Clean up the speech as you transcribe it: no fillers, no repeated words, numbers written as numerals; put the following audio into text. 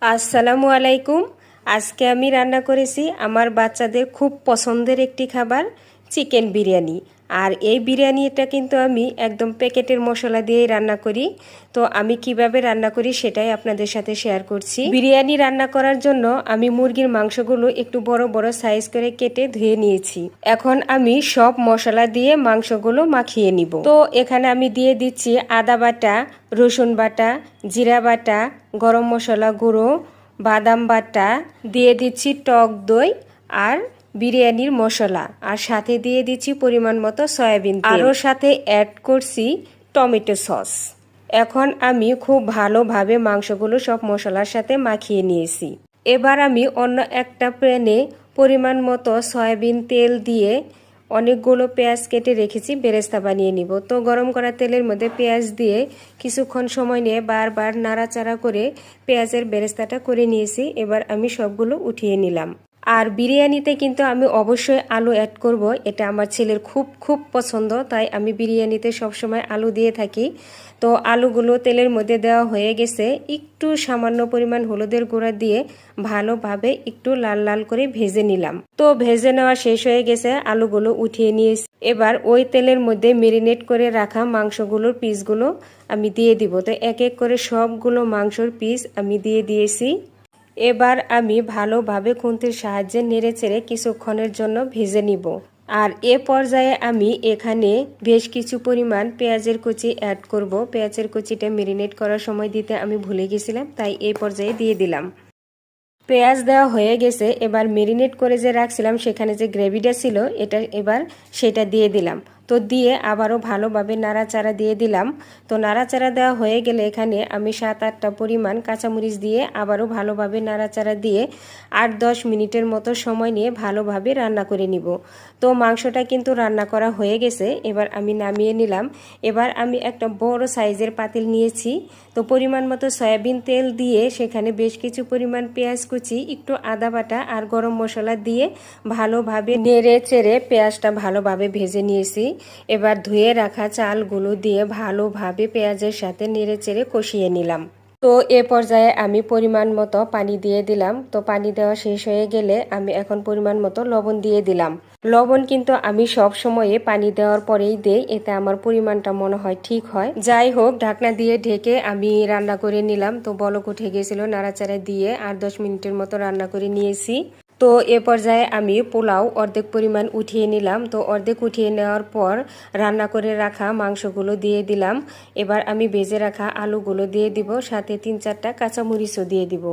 আসসালামু আলাইকুম। আজকে আমি রান্না করেছি আমার বাচ্চাদের খুব পছন্দের একটি খাবার, চিকেন বিরিয়ানি। আর এই বিরিয়ানিটা কিন্তু আমি একদম প্যাকেটের মশলা দিয়েই রান্না করি। তো আমি কিভাবে রান্না করি সেটাই আপনাদের সাথে শেয়ার করছি। বিরিয়ানি রান্না করার জন্য আমি মুরগির মাংসগুলো একটু বড় বড় সাইজ করে কেটে ধুয়ে নিয়েছি। এখন আমি সব মশলা দিয়ে মাংসগুলো মাখিয়ে নিব। তো এখানে আমি দিয়ে দিচ্ছি আদা বাটা, রসুন বাটা, জিরা বাটা, গরম মশলা গুঁড়ো, বাদাম বাটা, দিয়ে দিচ্ছি টক দই আর বিরিয়ানির মশলা, আর সাথে দিয়ে দিচ্ছি পরিমাণ মতো সয়াবিন তেল, আরও সাথে অ্যাড করছি টমেটো সস। এখন আমি খুব ভালোভাবে মাংসগুলো সব মশলার সাথে মাখিয়ে নিয়েছি। এবার আমি অন্য একটা প্যানে পরিমাণ মতো সয়াবিন তেল দিয়ে অনেকগুলো পেঁয়াজ কেটে রেখেছি, বেরেস্তা বানিয়ে নিব। তো গরম করা তেলের মধ্যে পেঁয়াজ দিয়ে কিছুক্ষণ সময় নিয়ে বারবার নাড়াচাড়া করে পেঁয়াজের বেরেস্তাটা করে নিয়েছি। এবার আমি সবগুলো উঠিয়ে নিলাম। আর বিরিয়ানিতে কিন্তু আমি অবশ্যই আলু অ্যাড করব, এটা আমার ছেলের খুব খুব পছন্দ, তাই আমি বিরিয়ানিতে সবসময় আলু দিয়ে থাকি। তো আলুগুলো তেলের মধ্যে দেওয়া হয়ে গেছে, একটু সামান্য পরিমাণ হলুদের গুঁড়া দিয়ে ভালোভাবে একটু লাল লাল করে ভেজে নিলাম। তো ভেজে নেওয়া শেষ হয়ে গেছে, আলুগুলো উঠিয়ে নিয়েছি। এবার ওই তেলের মধ্যে মেরিনেট করে রাখা মাংসগুলোর পিসগুলো আমি দিয়ে দিব। তো এক এক করে সবগুলো মাংসর পিস আমি দিয়ে দিয়েছি। এবার আমি ভালোভাবে খুন্তির সাহায্যে নেড়েচেড়ে কিছুক্ষণের জন্য ভেজে নিব। আর এ পর্যায়ে আমি এখানে বেশ কিছু পরিমাণ পেঁয়াজের কুচি অ্যাড করব। পেঁয়াজের কুচিটা মেরিনেট করার সময় দিতে আমি ভুলে গেছিলাম, তাই এই পর্যায়ে দিয়ে দিলাম। পেঁয়াজ দেওয়া হয়ে গেছে, এবার মেরিনেট করে যে রাখছিলাম সেখানে যে গ্রেভিটা ছিল এবার সেটা দিয়ে দিলাম। তো দিয়ে আবারও ভালোভাবে নাড়াচাড়া দিয়ে দিলাম। তো নাড়াচাড়া দেওয়া হয়ে গেলে এখানে আমি 7-8টা পরিমাণ কাঁচামরিচ দিয়ে আবারও ভালোভাবে নাড়াচাড়া দিয়ে 8-10 মিনিটের মতো সময় নিয়ে ভালোভাবে রান্না করে নিব। তো মাংসটা কিন্তু রান্না করা হয়ে গেছে, এবার আমি নামিয়ে নিলাম। এবার আমি একটা বড় সাইজের পাতিল নিয়েছি। তো পরিমাণ মতো সয়াবিন তেল দিয়ে সেখানে বেশ কিছু পরিমাণ পেঁয়াজ কুচি, একটু আদা বাটা আর গরম মশলা দিয়ে ভালোভাবে নেড়ে চেড়ে পেঁয়াজটা ভালোভাবে ভেজে নিয়েছি। এবার ধুয়ে রাখা চালগুলো দিয়ে ভালোভাবে পেঁয়াজের সাথে নেড়ে চেড়ে কষিয়ে নিলাম। তো এ পর্যায়ে আমি পরিমাণ মতো পানি দিয়ে দিলাম। তো পানি দেওয়া শেষ হয়ে গেলে আমি এখন পরিমাণ মতো লবণ দিয়ে দিলাম। লবণ কিন্তু আমি সব সময়ে পানি দেওয়ার পরেই দেই, এতে আমার পরিমাণটা মনে হয় ঠিক হয়। যাই হোক, ঢাকনা দিয়ে ঢেকে আমি রান্না করে নিলাম। তো বলক উঠে গেছিল, নাড়াচাড়া দিয়ে 8-10 মিনিটের মতো রান্না করে নিয়েছি। তো এ পর্যায়ে আমি পোলাও অর্ধেক পরিমাণ উঠিয়ে নিলাম। তো অর্ধেক উঠিয়ে নেওয়ার পর রান্না করে রাখা মাংসগুলো দিয়ে দিলাম। এবার আমি ভেজে রাখা আলুগুলো দিয়ে দিব, সাথে 3-4টা কাঁচামরিচও দিয়ে দিব।